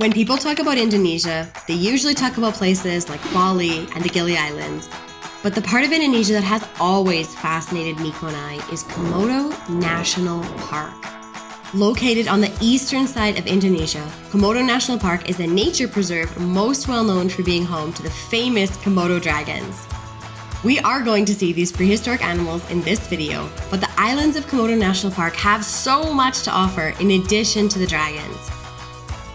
When people talk about Indonesia, they usually talk about places like Bali and the Gili Islands. But the part of Indonesia that has always fascinated Miko and I is Komodo National Park. Located on the eastern side of Indonesia, Komodo National Park is a nature preserve most well known for being home to the famous Komodo dragons. We are going to see these prehistoric animals in this video, but the islands of Komodo National Park have so much to offer in addition to the dragons.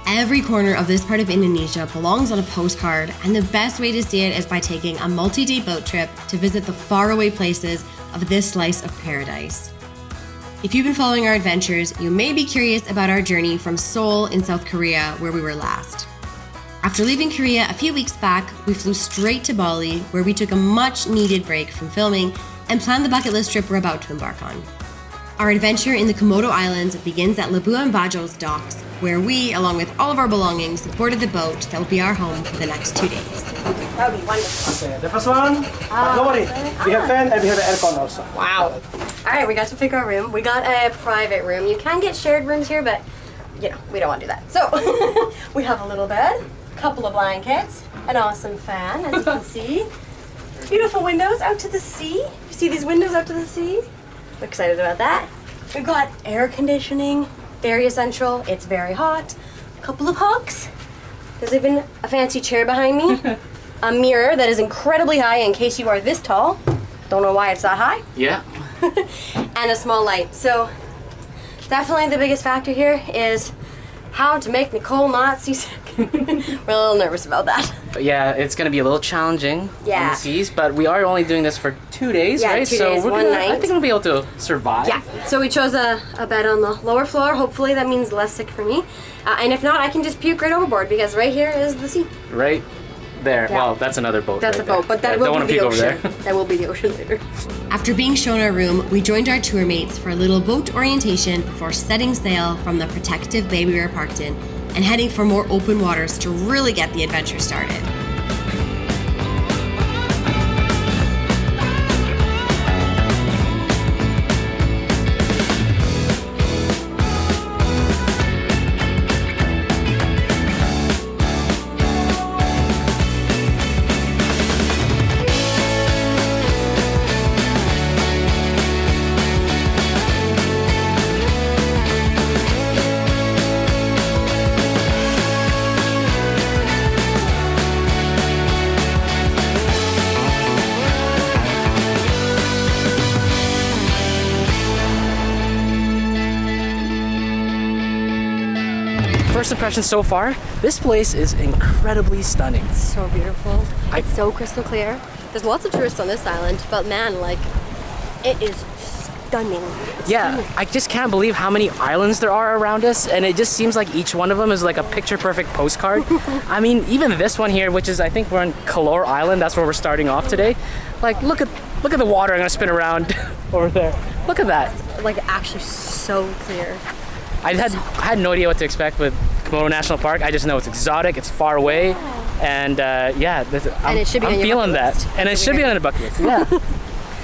Every corner of this part of Indonesia belongs on a postcard, and the best way to see it is by taking a multi-day boat trip to visit the faraway places of this slice of paradise. If you've been following our adventures, you may be curious about our journey from Seoul in South Korea, where we were last. After leaving Korea a few weeks back, we flew straight to Bali, where we took a much-needed break from filming and planned the bucket list trip we're about to embark on. Our adventure in the Komodo Islands begins at Labuan Bajo's docks, where we, along with all of our belongings, boarded the boat that will be our home for the next 2 days. That would be wonderful. Okay, the first one, don't worry, we have fan and we have aircon also. Wow. All right, we got to pick our room. We got a private room. You can get shared rooms here, but you know, we don't want to do that. So we have a little bed, a couple of blankets, an awesome fan, as you can see. Beautiful windows out to the sea. You see these windows out to the sea? We're excited about that. We've got air conditioning, very essential. It's very hot. A couple of hooks. There's even a fancy chair behind me. A mirror that is incredibly high in case you are this tall. Don't know why it's that high. Yeah. And a small light. So definitely the biggest factor here is how to make Nicole not seasick. We're a little nervous about that. But yeah, it's gonna be a little challenging on Yeah. the seas, but we are only doing this for 2 days, Yeah, right? 2 so days, we're one gonna, night. I think we'll be able to survive. Yeah, so we chose a bed on the lower floor. Hopefully that means less sick for me. And if not, I can just puke right overboard because right here is the sea. Right there. Yeah. Well, that's another boat. That's right a boat, there. but that I will don't wanna be the peek over ocean. there. That will be the ocean later. After being shown our room, we joined our tour mates for a little boat orientation before setting sail from the protective bay we were parked in and heading for more open waters to really get the adventure started. First impression so far, this place is incredibly stunning. So beautiful. It's so crystal clear. There's lots of tourists on this island, but man, like, it is stunning. It's Yeah, stunning. I just can't believe how many islands there are around us, and it just seems like each one of them is like a picture-perfect postcard. I mean, even this one here, which is, I think we're on Kelor Island, that's where we're starting off today. Like, look at the water. I'm gonna spin around over there. Look at that. Like, actually so clear. I had no idea what to expect with Komodo National Park. I just know it's exotic, it's far away, and yeah, I'm, it should be on I'm your feeling bucket that. list. And it That's should what be we on the bucket list. Yeah.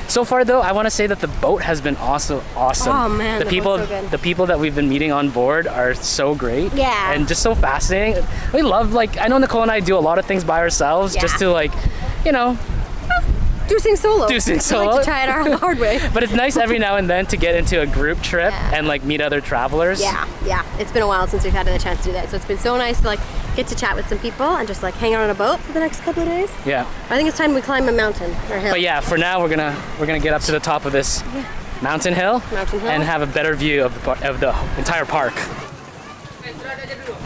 So far, though, I want to say that the boat has been also awesome. Oh, man, the the people, boat's so good. the people that we've been meeting on board are so great. Yeah. And just so fascinating. We love, like, I know Nicole and I do a lot of things by ourselves, just Yeah. to, like, you know, Do things solo. Do things We like solo. to try it our hard way. but it's nice every now and then to get into a group trip Yeah. and like meet other travelers. Yeah. It's been a while since we've had the chance to do that, so it's been so nice to like get to chat with some people and just like hang out on a boat for the next couple of days. Yeah. I think it's time we climb a mountain or hill. But yeah, for now we're gonna get up to the top of this mountain hill, and have a better view of the entire park.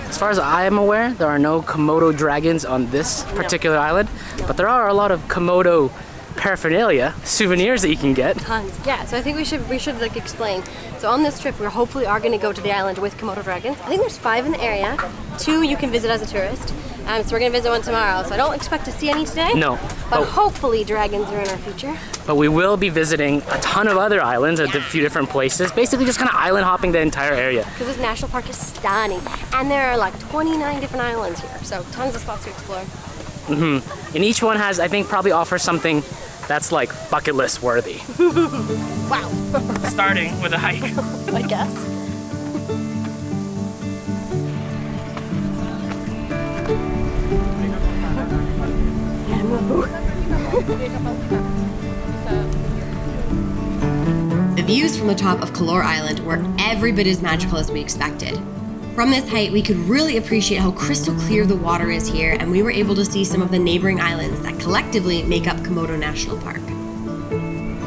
As far as I am aware, there are no Komodo dragons on this particular island, but there are a lot of Komodo paraphernalia, souvenirs that you can get. Tons. Yeah, so I think we should like explain. So on this trip, we hopefully are going to go to the island with Komodo dragons. I think there's 5 in the area. 2 you can visit as a tourist. So we're going to visit one tomorrow. So I don't expect to see any today. No. But hopefully dragons are in our future. But we will be visiting a ton of other islands at a few different places, basically just kind of island hopping the entire area. Because this national park is stunning. And there are like 29 different islands here. So tons of spots to explore. And each one has, I think, probably offers something that's like bucket list worthy. Wow. Starting with a hike. I guess. The views from the top of Kelor Island were every bit as magical as we expected. From this height, we could really appreciate how crystal clear the water is here, and we were able to see some of the neighboring islands that collectively make up Komodo National Park.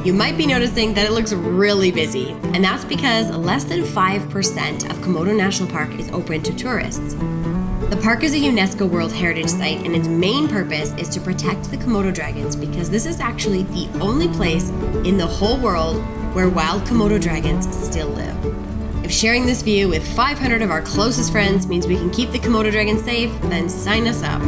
You might be noticing that it looks really busy, and that's because less than 5% of Komodo National Park is open to tourists. The park is a UNESCO World Heritage Site, and its main purpose is to protect the Komodo dragons because this is actually the only place in the whole world where wild Komodo dragons still live. If sharing this view with 500 of our closest friends means we can keep the Komodo dragons safe, then sign us up.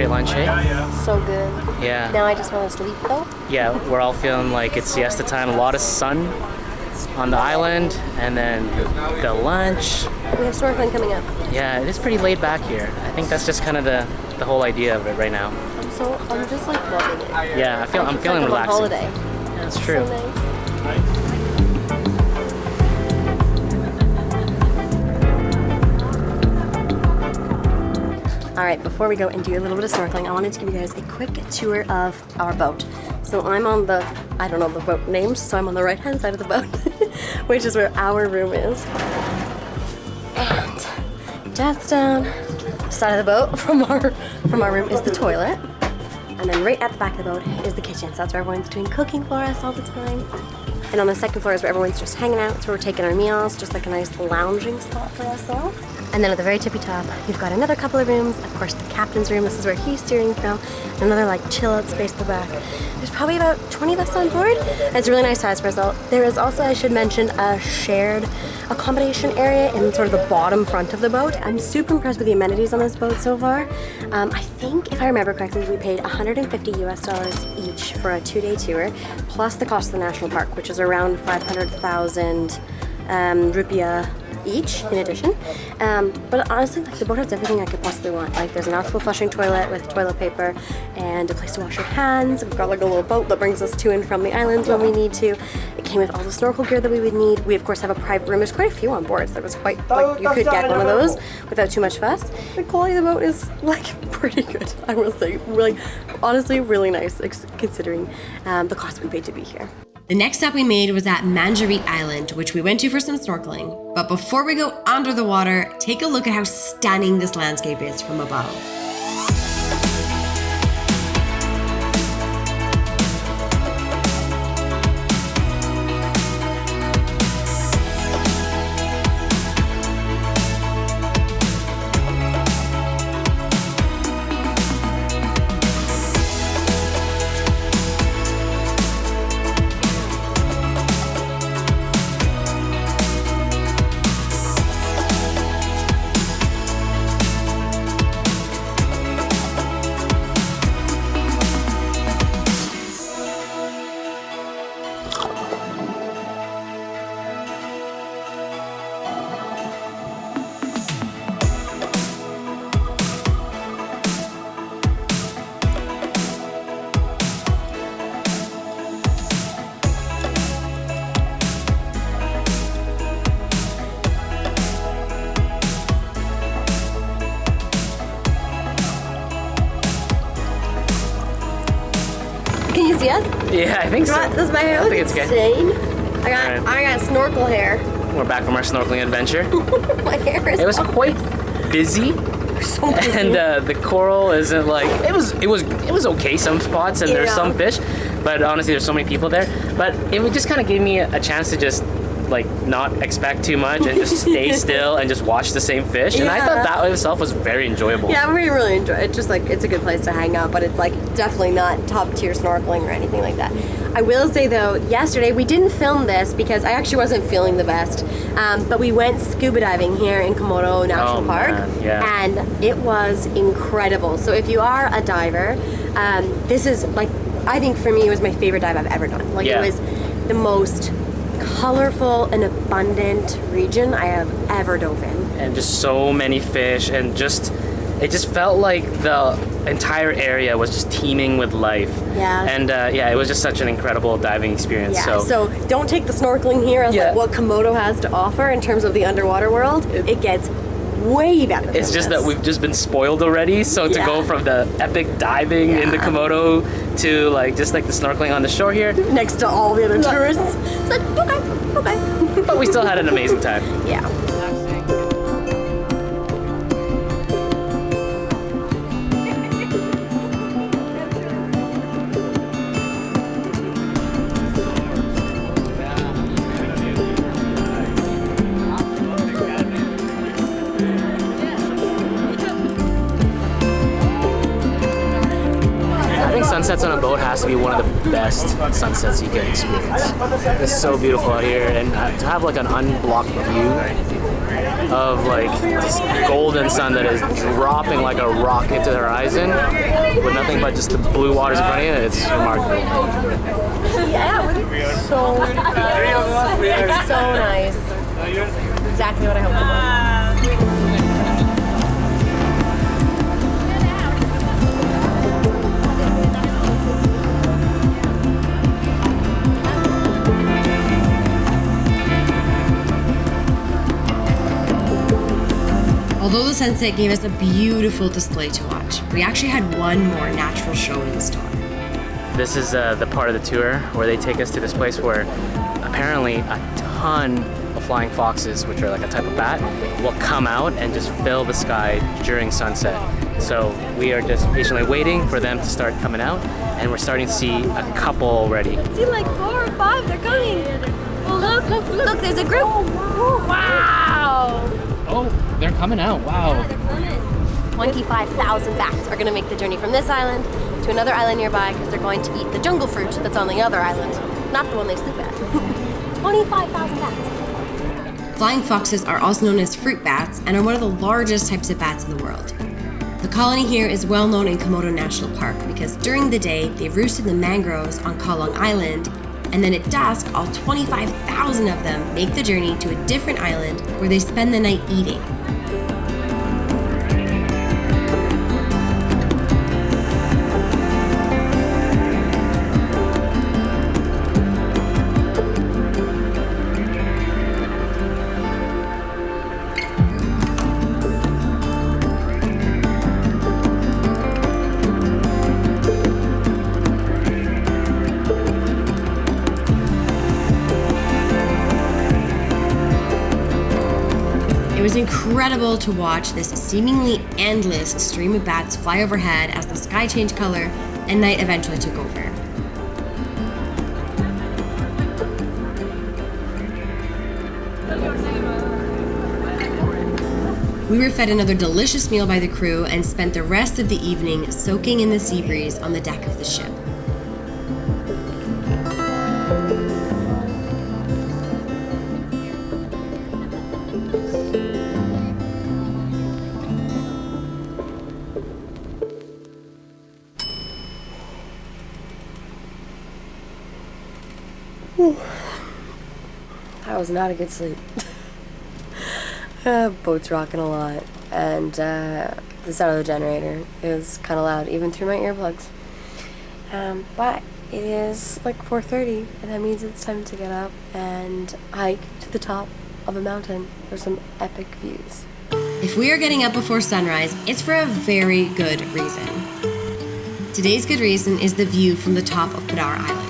Lunch, eh? So good. Yeah. Now I just want to sleep though. Yeah, we're all feeling like it's siesta time. A lot of sun on the island, and then the lunch. We have snorkeling coming up. Yeah, it is pretty laid back here. I think that's just kind of the whole idea of it right now. I'm just like loving it. Yeah, I'm feeling like relaxed. On holiday. Yeah, that's true. So nice. All right, before we go and do a little bit of snorkeling, I wanted to give you guys a quick tour of our boat. So I'm on the, I don't know the boat names, so I'm on the right-hand side of the boat, which is where our room is. And just down the side of the boat from our room is the toilet. And then right at the back of the boat is the kitchen. So that's where everyone's doing cooking for us all the time. And on the second floor is where everyone's just hanging out. It's where we're taking our meals, just like a nice lounging spot for us all. And then at the very tippy top, we've got another couple of rooms. Of course, the captain's room. This is where he's steering from. And another like chill out space at the back. There's probably about 20 of us on board. And it's a really nice size for us all. There is also, I should mention, a shared accommodation area in sort of the bottom front of the boat. I'm super impressed with the amenities on this boat so far. I think, if I remember correctly, we paid $150 US each for a 2-day tour, plus the cost of the national park, which is around 500,000 rupiah each in addition. But honestly, like, the boat has everything I could possibly want. Like, there's an actual flushing toilet with toilet paper and a place to wash your hands. We've got like a little boat that brings us to and from the islands when we need to. It came with all the snorkel gear that we would need. We of course have a private room. There's quite a few on board, so there was quite, like, you could get one of those without too much fuss. The quality of the boat is like pretty good, I will say. Really, honestly, really nice considering the cost we paid to be here. The next stop we made was at Manjarite Island, which we went to for some snorkeling. But before we go under the water, take a look at how stunning this landscape is from above. Can you see us? Yeah, I think so. Does my hair look insane? I got snorkel hair. We're back from our snorkeling adventure. My hair is. It was quite busy. So busy. And the coral isn't like it was okay some spots, and there's some fish, but honestly there's so many people there. But it would just kind of give me a chance to just like not expect too much and just stay still and just watch the same fish. And I thought that itself was very enjoyable. Yeah, we really enjoy it. Just like it's a good place to hang out, but it's like definitely not top tier snorkeling or anything like that. I will say though, yesterday we didn't film this because I actually wasn't feeling the best, but we went scuba diving here in Komodo National Park, and it was incredible. So if you are a diver, this is like, I think for me it was my favorite dive I've ever done. Like it was the most colorful and abundant region I have ever dove in. And just so many fish, and it just felt like the entire area was just teeming with life. Yeah. And it was just such an incredible diving experience. Yeah, so don't take the snorkeling here as like what Komodo has to offer in terms of the underwater world. It gets way better. It's just that we've just been spoiled already. So to go from the epic diving in the Komodo to like just like the snorkeling on the shore here next to all the other tourists, it's like okay. But we still had an amazing time. Yeah. Sunsets on a boat has to be one of the best sunsets you can experience. It's so beautiful out here, and to have like an unblocked view of like this golden sun that is dropping like a rock into the horizon with nothing but just the blue waters in front of you, it's remarkable. Yeah, so nice. So nice. Exactly what I hoped for. Although the sunset gave us a beautiful display to watch, we actually had one more natural show in store. This is the part of the tour where they take us to this place where apparently a ton of flying foxes, which are like a type of bat, will come out and just fill the sky during sunset. So we are just patiently waiting for them to start coming out, and we're starting to see a couple already. I see like 4 or 5, they're coming. Look, look, there's a group. Wow! Oh, they're coming out, wow. Yeah, they're coming. 25,000 bats are gonna make the journey from this island to another island nearby because they're going to eat the jungle fruit that's on the other island, not the one they sleep at. 25,000 bats. Flying foxes are also known as fruit bats and are one of the largest types of bats in the world. The colony here is well known in Komodo National Park because during the day they roost in the mangroves on Kelor Island, and then at dusk all 25,000 of them make the journey to a different island where they spend the night eating. It was incredible to watch this seemingly endless stream of bats fly overhead as the sky changed color and night eventually took over. We were fed another delicious meal by the crew and spent the rest of the evening soaking in the sea breeze on the deck of the ship. That was not a good sleep. Boat's rocking a lot, and the sound of the generator is kind of loud, even through my earplugs. But it is like 4:30, and that means it's time to get up and hike to the top of a mountain for some epic views. If we are getting up before sunrise, it's for a very good reason. Today's good reason is the view from the top of Padar Island.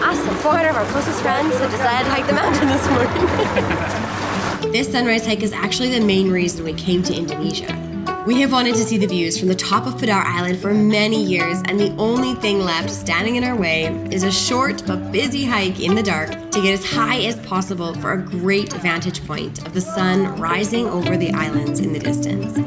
Awesome, 400 of our closest friends have decided to hike the mountain this morning. This sunrise hike is actually the main reason we came to Indonesia. We have wanted to see the views from the top of Padar Island for many years, and the only thing left standing in our way is a short but busy hike in the dark to get as high as possible for a great vantage point of the sun rising over the islands in the distance.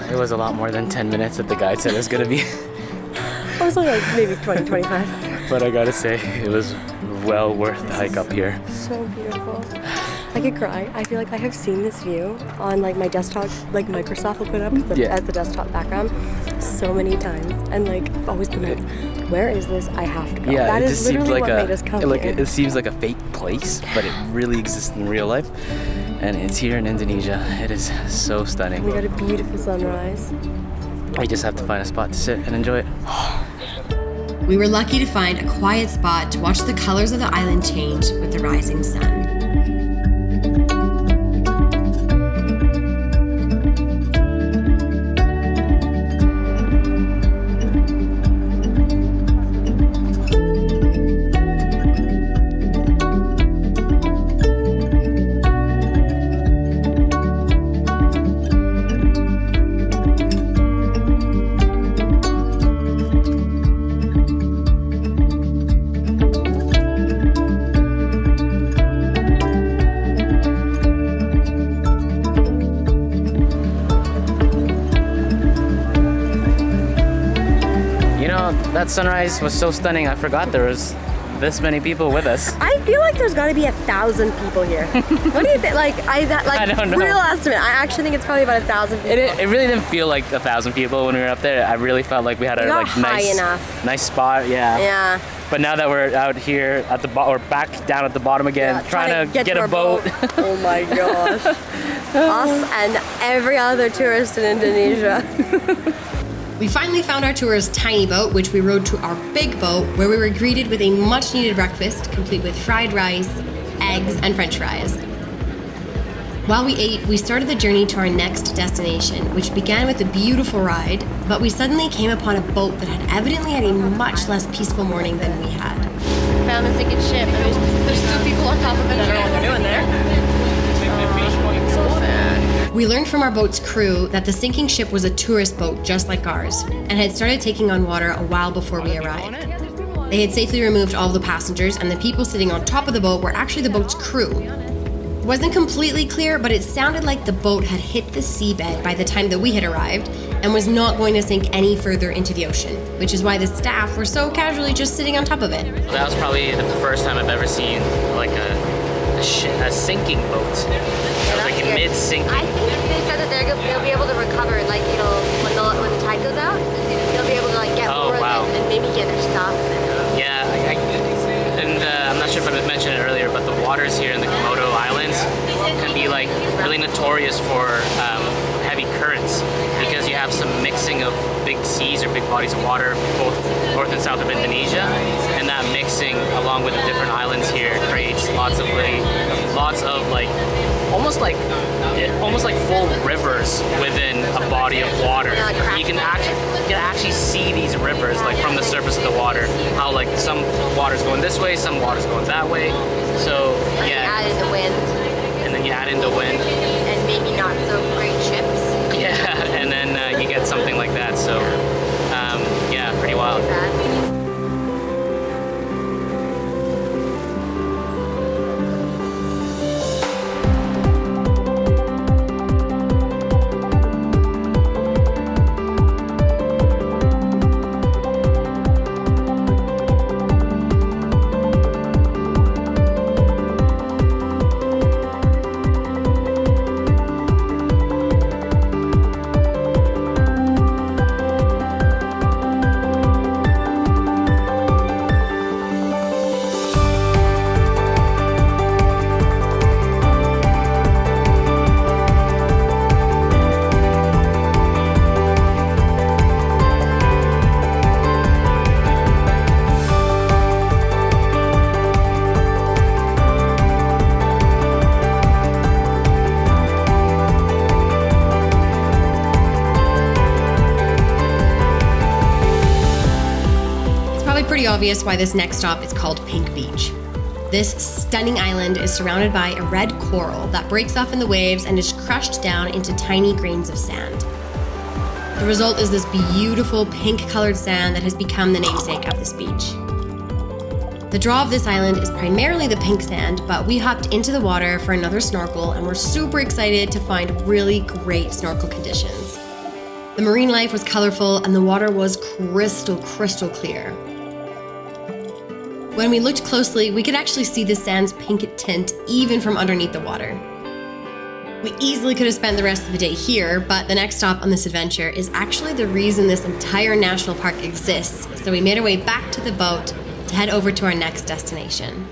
It was a lot more than 10 minutes that the guide said it was gonna be. I was only like maybe 20, 25. But I gotta say, it was well worth the hike up here. So beautiful. I could cry. I feel like I have seen this view on like my desktop, like Microsoft will put up as the desktop background so many times. And like I've always been like, where is this? I have to go. Yeah, that it is just seems literally like what made us come here. it seems like a fake place, but it really exists in real life. And it's here in Indonesia. It is so stunning. We got a beautiful sunrise. I just have to find a spot to sit and enjoy it. We were lucky to find a quiet spot to watch the colors of the island change with the rising sun. That sunrise was so stunning, I forgot there was this many people with us. I feel like there's got to be 1,000 people here. What do you think? I don't know. Real estimate. I actually think it's probably about 1,000 people. It really didn't feel like 1,000 people when we were up there. I really felt like we had a nice spot. Yeah. Yeah. But now that we're out here at the or back down at the bottom again, trying to get a boat. Oh my gosh. Us and every other tourist in Indonesia. We finally found our tour's tiny boat, which we rowed to our big boat, where we were greeted with a much-needed breakfast, complete with fried rice, eggs, and french fries. While we ate, we started the journey to our next destination, which began with a beautiful ride, but we suddenly came upon a boat that had evidently had a much less peaceful morning than we had. Found a sinking ship, and there's still people on top of it. I don't know what they're doing there. So sad. We learned from our boat's crew that the sinking ship was a tourist boat just like ours, and had started taking on water a while before we arrived. They had safely removed all the passengers, and the people sitting on top of the boat were actually the boat's crew. It wasn't completely clear, but it sounded like the boat had hit the seabed by the time that we had arrived, and was not going to sink any further into the ocean, which is why the staff were so casually just sitting on top of it. That was probably the first time I've ever seen like a sinking boat. It was like mid-sinking. I think they said that they'll be able to recover, like, you know, when the tide goes out, they'll be able to like get more and maybe get their stuff. Yeah, I'm not sure if I mentioned it earlier, but the waters here in the Komodo Islands can be like really notorious for heavy currents, because you have some mixing of big seas or big bodies of water both north and south of Indonesia, and that mixing along with the different islands here creates lots of like almost like full rivers within a body of water. You can actually see these rivers like from the surface of the water, how like some water's going this way, some water's going that way. So yeah. Add in the wind. And then you add in the wind. And maybe not so great ships. Yeah, and then you get something like that. So yeah, pretty wild. pretty obvious why this next stop is called Pink Beach. This stunning island is surrounded by a red coral that breaks off in the waves and is crushed down into tiny grains of sand. The result is this beautiful pink-colored sand that has become the namesake of this beach. The draw of this island is primarily the pink sand, but we hopped into the water for another snorkel and we're super excited to find really great snorkel conditions. The marine life was colorful and the water was crystal clear. When we looked closely, we could actually see the sand's pink tint even from underneath the water. We easily could have spent the rest of the day here, but the next stop on this adventure is actually the reason this entire national park exists, so we made our way back to the boat to head over to our next destination.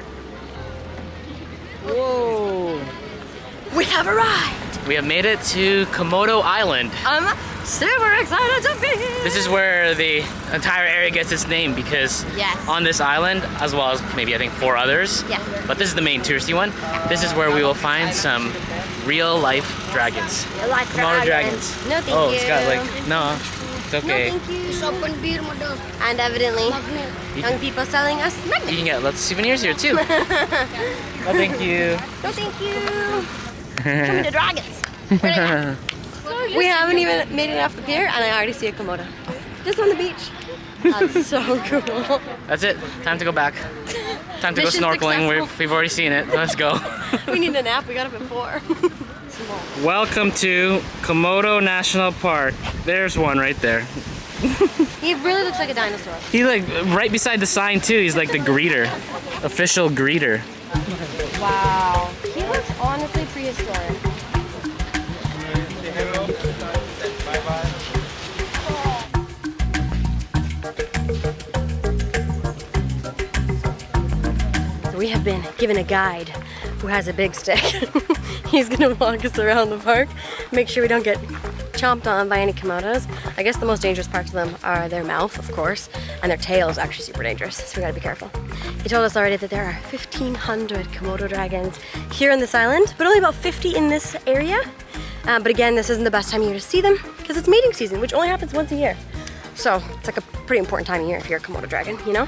Whoa! We have arrived! We have made it to Komodo Island. I'm super excited to be here! This is where the entire area gets its name because Yes. on this island, as well as maybe I think 4 others, Yes. but this is the main touristy one, this is where we will find some real life dragons. Komodo dragons. No, thank you. Oh, it's got like, no, it's okay. No, thank you. And evidently, young people selling us You magnets. can get lots of souvenirs here too. No, thank you. No, thank you. Show me the dragons. We haven't even made it off the pier, and I already see a Komodo. Just on the beach. That's so cool. That's it. Time to go back. Time to Mission go snorkeling. successful. We've already seen it. Let's go. We need a nap. We got up at 4. Welcome to Komodo National Park. There's one right there. He really looks like a dinosaur. He's like right beside the sign too. He's like the greeter, official greeter. Wow. He looks honestly prehistoric. We have been given a guide who has a big stick. He's gonna walk us around the park, make sure we don't get chomped on by any Komodos. I guess the most dangerous parts of them are their mouth, of course, and their tail is actually super dangerous, so we gotta be careful. He told us already that there are 1,500 Komodo dragons here on this island, but only about 50 in this area. But again, this isn't the best time of year to see them because it's mating season, which only happens once a year. So it's like a pretty important time of year if you're a Komodo dragon, you know?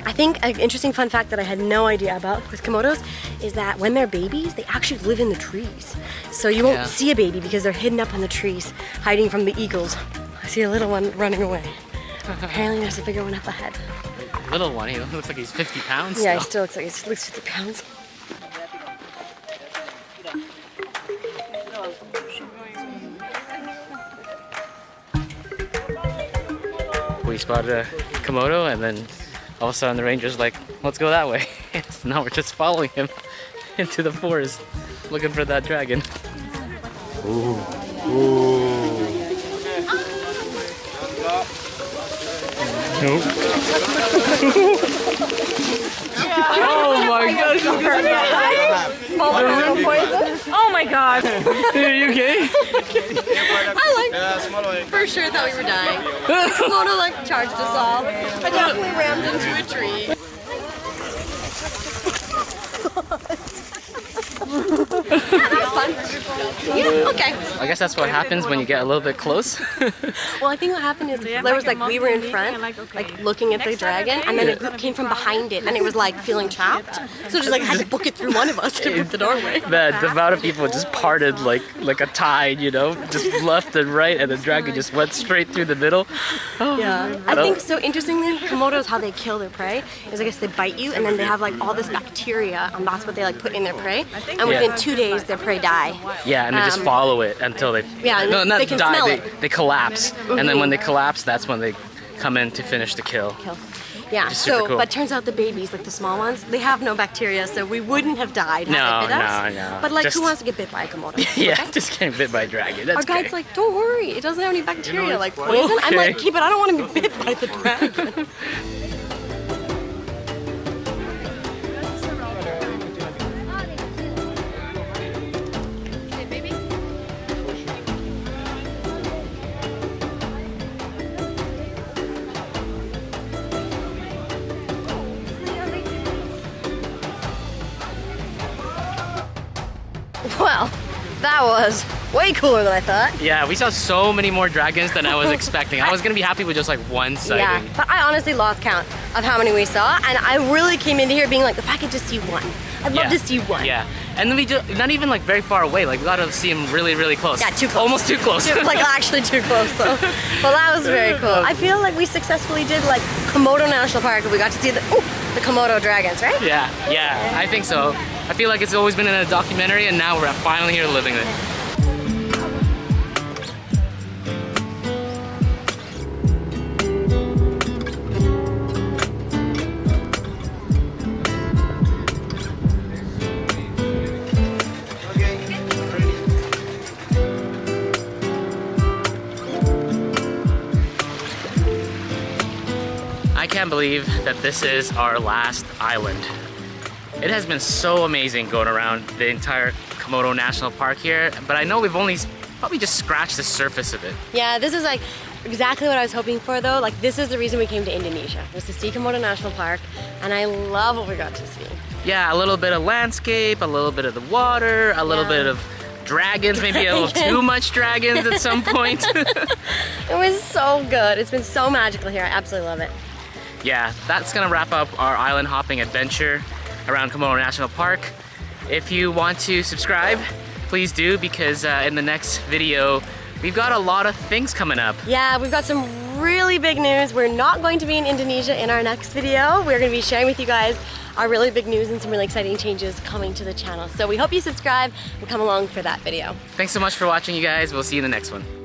I think an interesting fun fact that I had no idea about with Komodos is that when they're babies, they actually live in the trees. So you won't see a baby because they're hidden up in the trees, hiding from the eagles. I see a little one running away. Apparently there's a bigger one up ahead. Little one. He looks like he's 50 pounds. Yeah, he still. still looks like he's 50 pounds. We spotted a Komodo and then all of a sudden the ranger's like, let's go that way. So now we're just following him into the forest looking for that dragon. Ooh. Ooh. Nope. Oh my gosh. Oh my god. Are you okay? For sure thought we were dying. Komodo like charged us all. I definitely rammed into a tree. Yeah, okay. I guess that's what happens when you get a little bit close. Well, I think what happened is there was like we were in front, like looking at the dragon, and then it came from behind it, and it was like feeling trapped. So just like had to book it through one of us to book the doorway. The amount of people just parted like a tide, you know, just left and right, and the dragon just went straight through the middle. Yeah. I think so. Interestingly, Komodos, how they kill their prey is I guess they bite you, and then they have like all this bacteria, and that's what they like put in their prey. And within 2 days, their prey die. Yeah, and they just follow it until they and not they can die. smell They collapse, and then when they collapse, that's when they come in to finish the kill. Yeah, Which is super so, cool. but turns out the babies, like the small ones, they have no bacteria, so we wouldn't have died had they bit us. No. But like, Just- who wants to get bit by a Komodo? Yeah, Okay? just getting bit by a dragon. That's Our guide's okay. like, don't worry, it doesn't have any bacteria, like poison. I'm like, okay, but I don't want to be bit by the dragon. Well, that was way cooler than I thought. Yeah, we saw so many more dragons than I was expecting. I was gonna be happy with just like one sighting. Yeah, but I honestly lost count of how many we saw, and I really came into here being like, if I could just see one, I'd love to see one. Yeah, and then we just, not even like very far away, like we got to see him really, really close. Yeah, too close. Almost too close. Like actually too close though. Well, that was very cool. I feel like we successfully did like Komodo National Park, and we got to see the Komodo dragons, right? Yeah, I think so. I feel like it's always been in a documentary, and now we're finally here living it. I can't believe that this is our last island. It has been so amazing going around the entire Komodo National Park here, but I know we've only probably just scratched the surface of it. Yeah, this is like exactly what I was hoping for though. Like this is the reason we came to Indonesia, was to see Komodo National Park, and I love what we got to see. Yeah, a little bit of landscape, a little bit of the water, a little bit of dragons, maybe a little too much dragons at some point. It was so good. It's been so magical here. I absolutely love it. Yeah, that's gonna wrap up our island hopping adventure around Komodo National Park. If you want to subscribe, please do, because in the next video, we've got a lot of things coming up. Yeah, we've got some really big news. We're not going to be in Indonesia in our next video. We're going to be sharing with you guys our really big news and some really exciting changes coming to the channel. So we hope you subscribe and come along for that video. Thanks so much for watching, you guys. We'll see you in the next one.